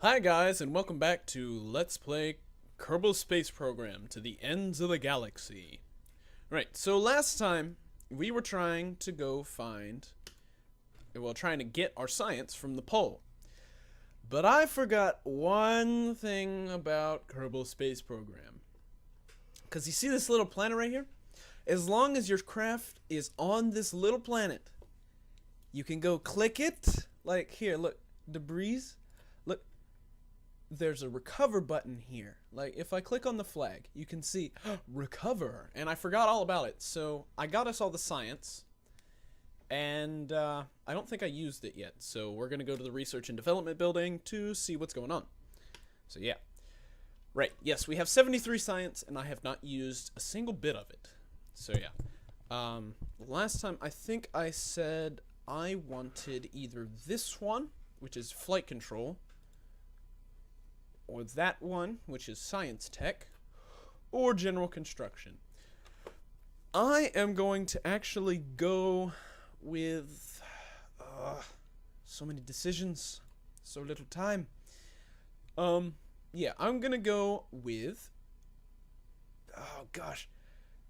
Hi guys, and welcome back to Let's Play Kerbal Space Program to the Ends of the Galaxy. Right, so last time we were trying to trying to get our science from the pole. But I forgot one thing about Kerbal Space Program. Because you see this little planet right here? As long as your craft is on this little planet, you can go click it. Like here, look, debris. Look, there's a recover button here. Like if I click on the flag, you can see recover, and I forgot all about it. So I got us all the science, and I don't think I used it yet. So we're gonna go to the research and development building to see what's going on. So yeah, right. Yes, we have 73 science, and I have not used a single bit of it. So yeah, last time I think I said I wanted either this one, which is flight control, or that one, which is science tech, or general construction. I am going to actually go with so many decisions, so little time. Yeah, I'm gonna go with, oh gosh,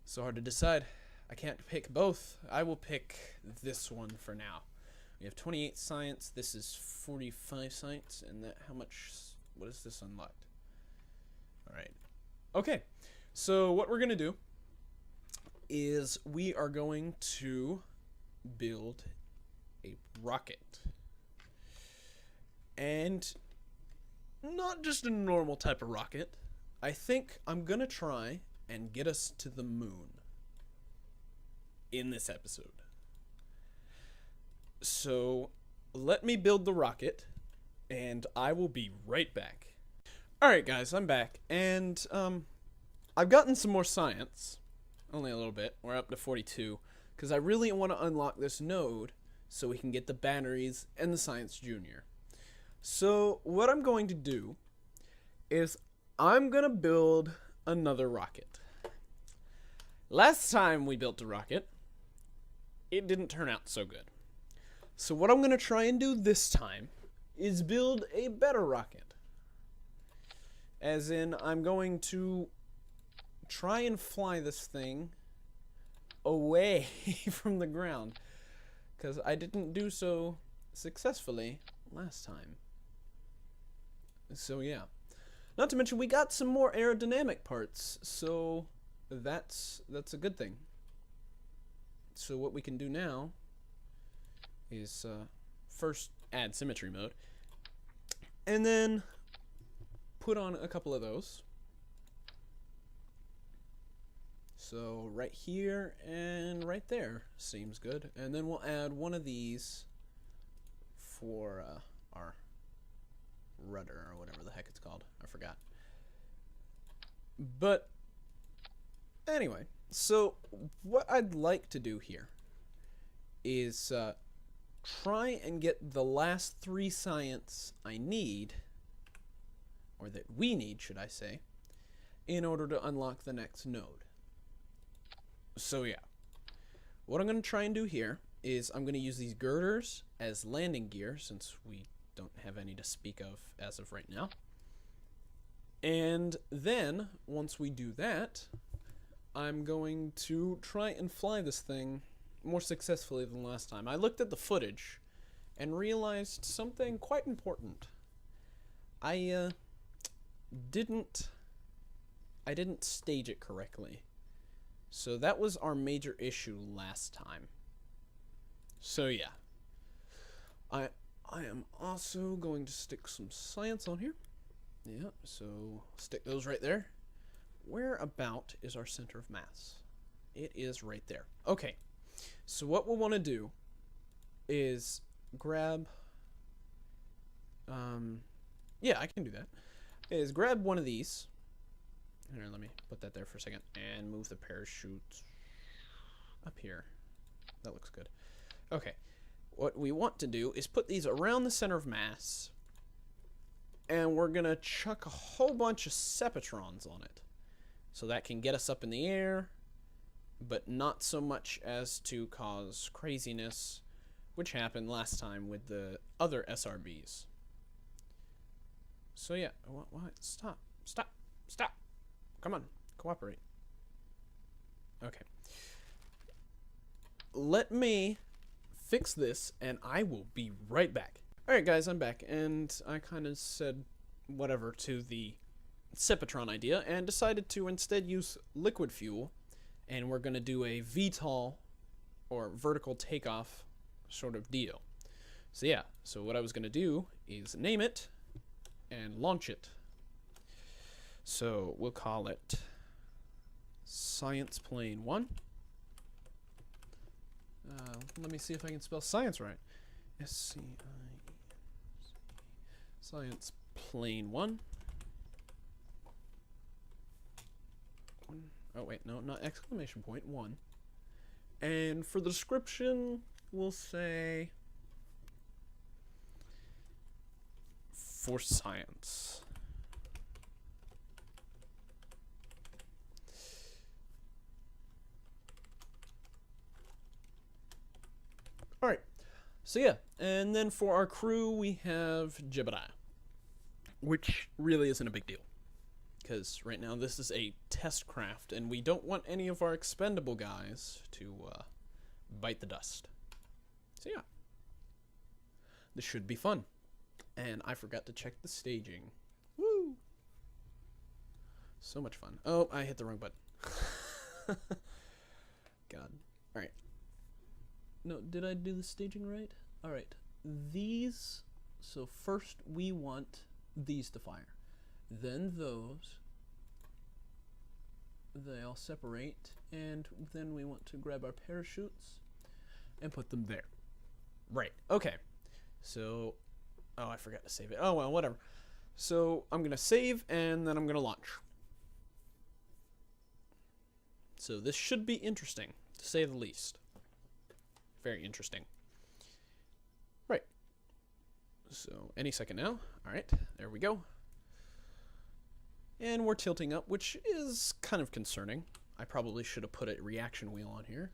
so hard to decide. I can't pick both. I will pick this one for now. We have 28 science. This is 45 science, and that how much? What is this unlocked? All right. Okay. So what we're gonna do is we are going to build a rocket, and not just a normal type of rocket. I think I'm gonna try and get us to the moon in this episode. So let me build the rocket, and I will be right back. Alright guys, I'm back, and I've gotten some more science. Only a little bit. We're up to 42, because I really want to unlock this node so we can get the batteries and the Science Junior. So what I'm going to do is I'm going to build another rocket. Last time we built a rocket, it didn't turn out so good. So what I'm going to try and do this time is build a better rocket. As in, I'm going to try and fly this thing away from the ground, because I didn't do so successfully last time. So yeah. Not to mention, we got some more aerodynamic parts, so that's a good thing. So what we can do now is first add symmetry mode, and then put on a couple of those. So right here and right there seems good, and then we'll add one of these for our rudder, or whatever the heck it's called. I forgot. But anyway, so what I'd like to do here is try and get the last 3 science I need, or that we need, should I say, in order to unlock the next node. So yeah, what I'm going to try and do here is I'm going to use these girders as landing gear, since we don't have any to speak of as of right now. And then, once we do that, I'm going to try and fly this thing more successfully than last time. I looked at the footage and realized something quite important. I didn't stage it correctly. So that was our major issue last time. So yeah. I am also going to stick some science on here. Yeah, so stick those right there. Where about is our center of mass? It is right there. Okay. So what we'll want to do is grab yeah, I can do that. Is grab one of these. Here, let me put that there for a second and move the parachute up here. That looks good. Okay. What we want to do is put these around the center of mass, and we're going to chuck a whole bunch of Sepatrons on it. So that can get us up in the air, but not so much as to cause craziness, which happened last time with the other SRBs. So yeah, what? Stop. Stop. Stop. Come on. Cooperate. Okay. Let me fix this, and I will be right back. Alright guys, I'm back, and I kind of said whatever to the Sepatron idea, and decided to instead use liquid fuel, and we're going to do a V-TOL, or vertical takeoff, sort of deal. So yeah, so what I was going to do is name it, and launch it. So we'll call it Science Plane 1. Let me see if I can spell science right. S-C-I-E-C. Science Plane 1. Oh wait, no, not exclamation point, 1. And for the description, we'll say for science. Alright, so yeah, and then for our crew, we have Jebediah, which really isn't a big deal, because right now this is a test craft, and we don't want any of our expendable guys to bite the dust. So yeah, this should be fun. And I forgot to check the staging. Woo! So much fun. Oh, I hit the wrong button. God. Alright. No, did I do the staging right? Alright. These. So first we want these to fire. Then those. They all separate. And then we want to grab our parachutes and put them there. Right. Okay. So. Oh, I forgot to save it. Oh, well, whatever. So I'm going to save, and then I'm going to launch. So this should be interesting, to say the least. Very interesting. Right. So any second now. All right, there we go. And we're tilting up, which is kind of concerning. I probably should have put a reaction wheel on here,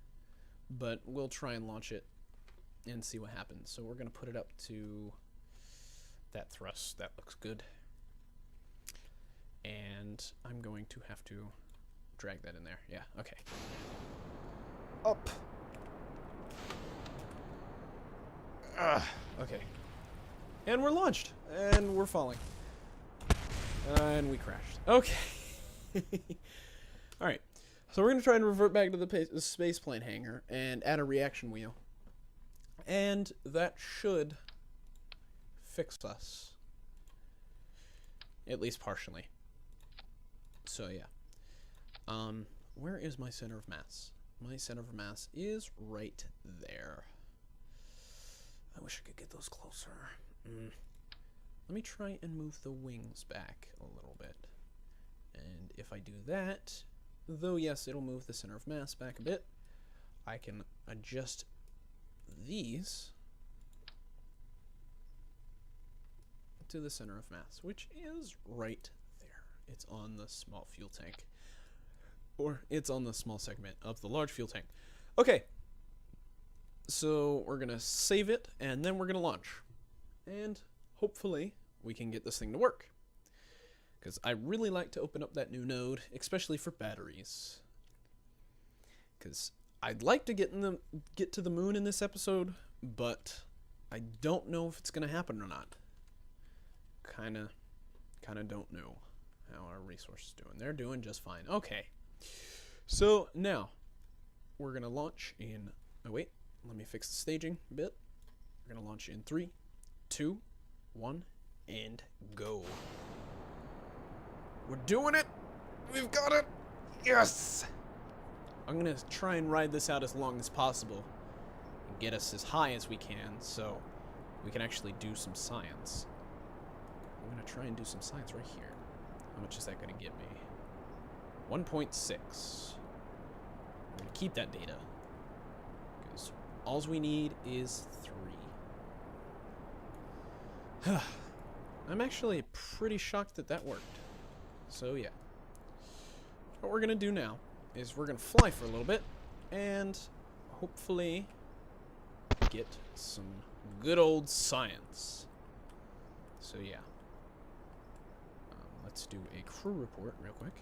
but we'll try and launch it and see what happens. So we're going to put it up to that thrust. That looks good. And I'm going to have to drag that in there. Yeah, okay. Up. Okay. And we're launched. And we're falling. And we crashed. Okay. Alright. So we're going to try and revert back to the spaceplane hangar and add a reaction wheel. And that should fix us. At least partially. So yeah. Where is my center of mass? My center of mass is right there. I wish I could get those closer. Let me try and move the wings back a little bit. And if I do that, though yes, it'll move the center of mass back a bit, I can adjust these to the center of mass, which is right there. It's on the small fuel tank. Or it's on the small segment of the large fuel tank. Okay. So we're going to save it, and then we're going to launch. And hopefully we can get this thing to work. Because I really like to open up that new node, especially for batteries. Because I'd like to get to the moon in this episode, but I don't know if it's going to happen or not. Kinda don't know how our resources doing. They're doing just fine. Okay. So now we're gonna launch in. Oh wait, let me fix the staging a bit. We're gonna launch in 3, 2, 1, and go. We're doing it. We've got it. Yes. I'm gonna try and ride this out as long as possible and get us as high as we can, so we can actually do some science. I'm gonna try and do some science right here. How much is that gonna get me? 1.6. I'm gonna keep that data because all we need is 3. I'm actually pretty shocked that that worked. So yeah, what we're gonna do now is we're gonna fly for a little bit and hopefully get some good old science. So yeah. let's do a crew report real quick.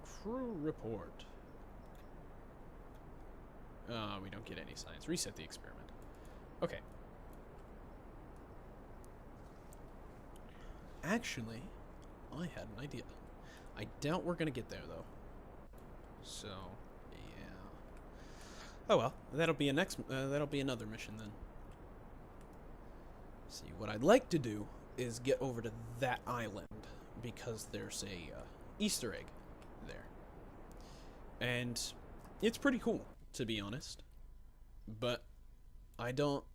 Crew report. We don't get any science. Reset the experiment. Okay. Actually, I had an idea. I doubt we're gonna get there though. So, yeah. Oh well, that'll be another mission then. See, what I'd like to do is get over to that island because there's a Easter egg there, and it's pretty cool, to be honest. But I don't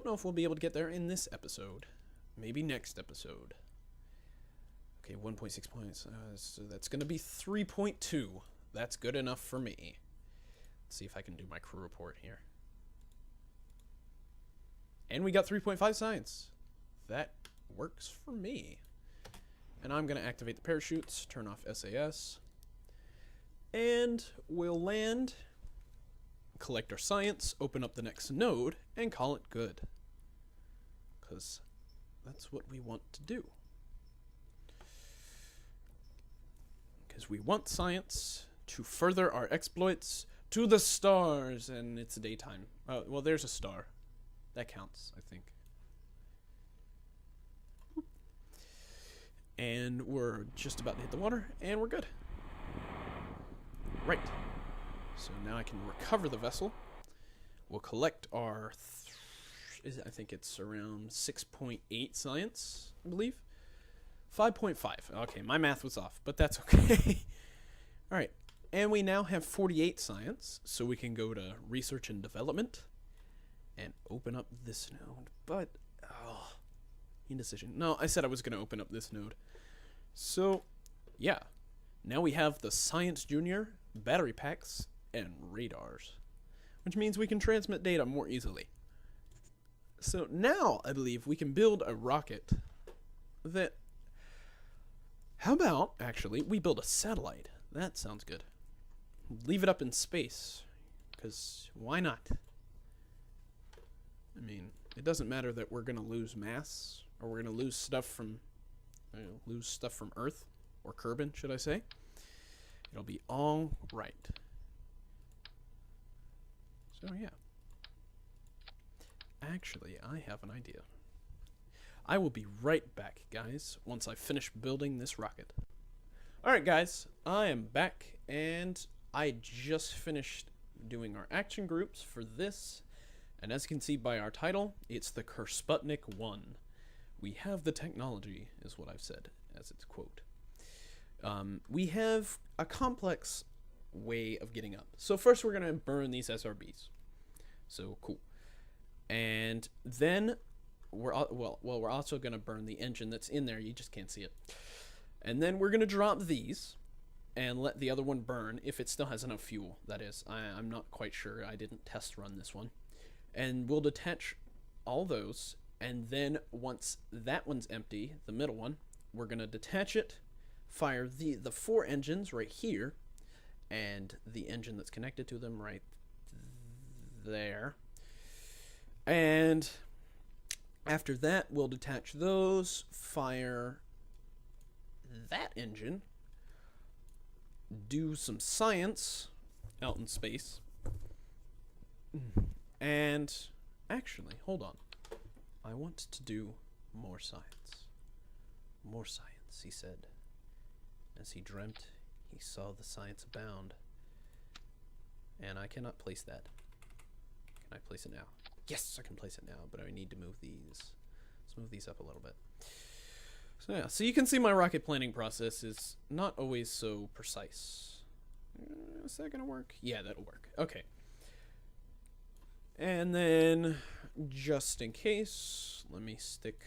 know if we'll be able to get there in this episode. Maybe next episode. Okay, 1.6 points. So that's going to be 3.2. That's good enough for me. Let's see if I can do my crew report here. And we got 3.5 science. That works for me. And I'm going to activate the parachutes, turn off SAS. And we'll land, collect our science, open up the next node, and call it good. Because that's what we want to do. Because we want science to further our exploits to the stars. And it's daytime. Well, there's a star. That counts, I think. And we're just about to hit the water, and we're good. Right. So now I can recover the vessel. We'll collect our... I think it's around 6.8 science, I believe. 5.5. Okay, my math was off, but that's okay. Alright. And we now have 48 science, so we can go to research and development and open up this node. But, indecision. No, I said I was going to open up this node. So, yeah. Now we have the Science Junior, battery packs, and radars. Which means we can transmit data more easily. So now, I believe, we can build a rocket that... How about, actually, we build a satellite? That sounds good. Leave it up in space. Because why not? I mean, it doesn't matter that we're going to lose mass, or we're going to lose stuff from Earth, or Kerbal, should I say. It'll be all right. So, yeah. Actually, I have an idea. I will be right back, guys, once I finish building this rocket. Alright, guys, I am back, and I just finished doing our action groups for this. And as you can see by our title, it's the Kersputnik 1. We have the technology, is what I've said, as its quote. We have a complex way of getting up. So first we're going to burn these SRBs. So, cool. And then, we're also going to burn the engine that's in there. You just can't see it. And then we're going to drop these and let the other one burn if it still has enough fuel, that is. I'm not quite sure. I didn't test run this one. And we'll detach all those, and then once that one's empty, the middle one, we're going to detach it, fire the 4 engines right here, and the engine that's connected to them right there. And after that, we'll detach those, fire that engine, do some science out in space, and actually, hold on. I want to do more science. More science, he said. As he dreamt, he saw the science abound. And I cannot place that. Can I place it now? Yes, I can place it now, but I need to move these. Let's move these up a little bit. So yeah, so you can see my rocket planning process is not always so precise. Is that gonna work? Yeah, that'll work. Okay. And then, just in case, let me stick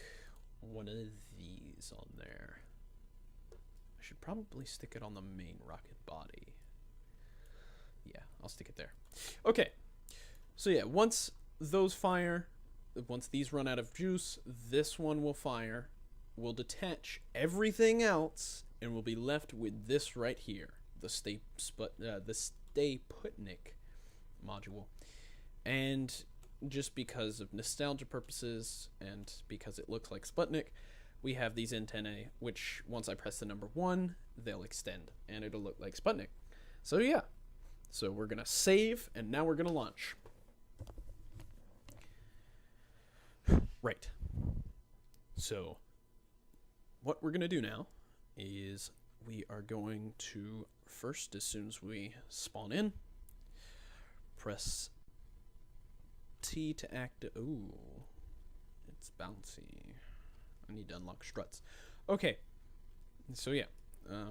one of these on there. I should probably stick it on the main rocket body. Yeah, I'll stick it there. Okay. So yeah, once those fire, once these run out of juice, this one will fire. We'll detach everything else, and we'll be left with this right here, the Stay Putnik module. And just because of nostalgia purposes, and because it looks like Sputnik, we have these antennae, which once I press the number 1, they'll extend, and it'll look like Sputnik. So yeah, so we're gonna save, and now we're gonna launch. Right. So what we're gonna do now is we are going to first, as soon as we spawn in, press T to activate. Ooh, it's bouncy. I need to unlock struts. Okay, so yeah,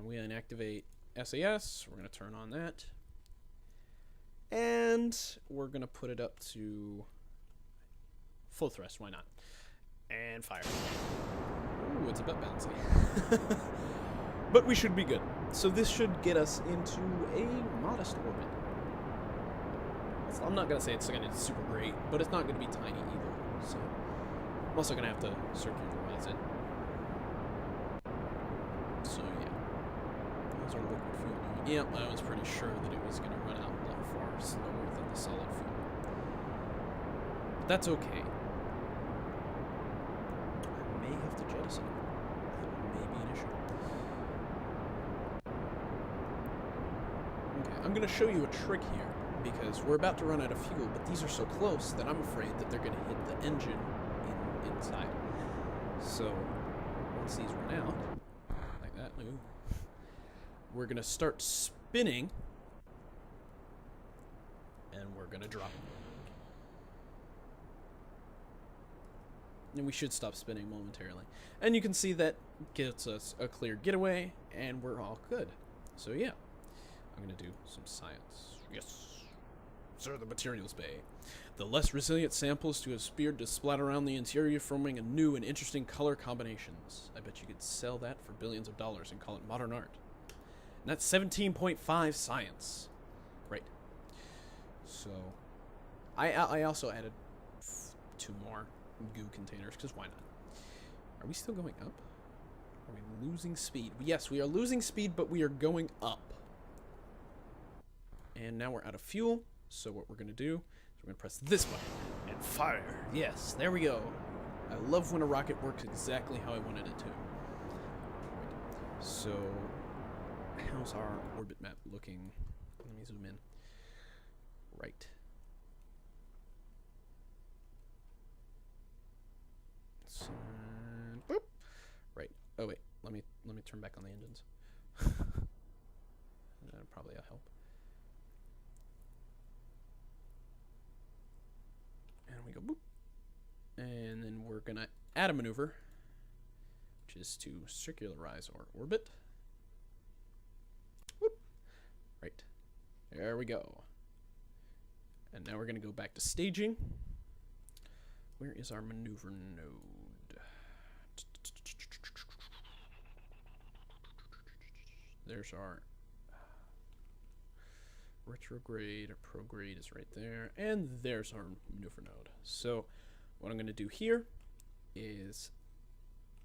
we inactivate SAS. We're gonna turn on that, and we're gonna put it up to full thrust. Why not? And fire. Ooh, it's a bit bouncy. But we should be good. So this should get us into a modest orbit. I'm not going to say it's going to be super great, but it's not going to be tiny either. So I'm also going to have to circularize it. So yeah. How's our liquid fuel doing? Yep, I was pretty sure that it was going to run out a lot far slower than the solid fuel. But that's okay. I may have to jettison it. That may be an issue. Okay, I'm going to show you a trick here, because we're about to run out of fuel, but these are so close that I'm afraid that they're going to hit the engine inside. So once these run out, like that, ooh, we're going to start spinning, and we're going to drop. And we should stop spinning momentarily. And you can see that gets us a clear getaway, and we're all good. So yeah, I'm going to do some science. Yes. Sir, the materials bay. The less resilient samples to have speared to splatter around the interior, forming a new and interesting color combinations. I bet you could sell that for billions of dollars and call it modern art. And that's 17.5 science. Right. So, I also added 2 more goo containers, because why not? Are we still going up? Are we losing speed? Yes, we are losing speed, but we are going up. And now we're out of fuel. So what we're going to do is we're going to press this button and fire. Yes, there we go. I love when a rocket works exactly how I wanted it to. So how's our orbit map looking? Let me zoom in. Right. So, boop. Right. Oh wait, let me turn back on the engines. That'll probably help. And we go boop. And then we're going to add a maneuver, which is to circularize our orbit. Whoop. Right. There we go. And now we're going to go back to staging. Where is our maneuver node? There's our retrograde or prograde is right there, and there's our maneuver node. So what I'm going to do here is,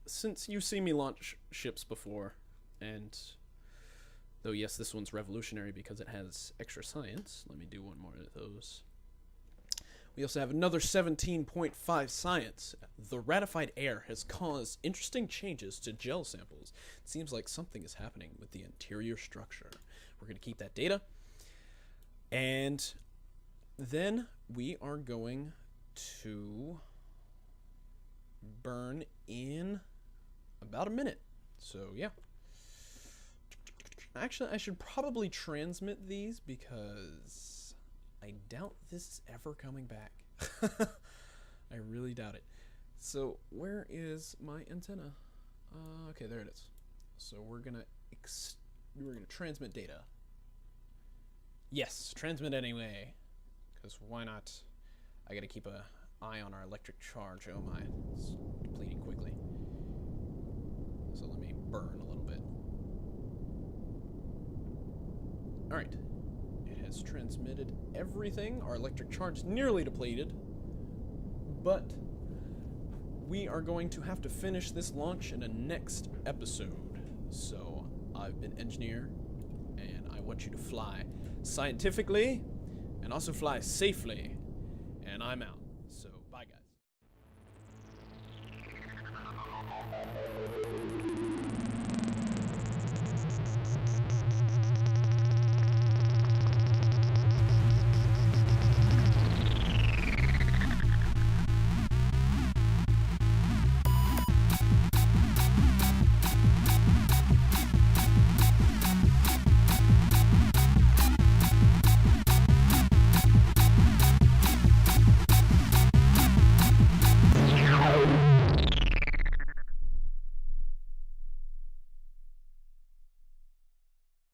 since you've seen me launch ships before, and though yes, this one's revolutionary because it has extra science, let me do one more of those. We also have another 17.5 science. The ratified air has caused interesting changes to gel samples. It seems like something is happening with the interior structure. We're going to keep that data. And then we are going to burn in about a minute. So yeah. Actually, I should probably transmit these because I doubt this is ever coming back. I really doubt it. So where is my antenna? Okay, there it is. So we're gonna transmit data. Yes, transmit anyway, because why not? I gotta keep an eye on our electric charge. Oh my, it's depleting quickly. So let me burn a little bit. All right, it has transmitted everything. Our electric charge is nearly depleted, but we are going to have to finish this launch in a next episode. So I've been Engineer, and I want you to fly scientifically and also fly safely, and I'm out.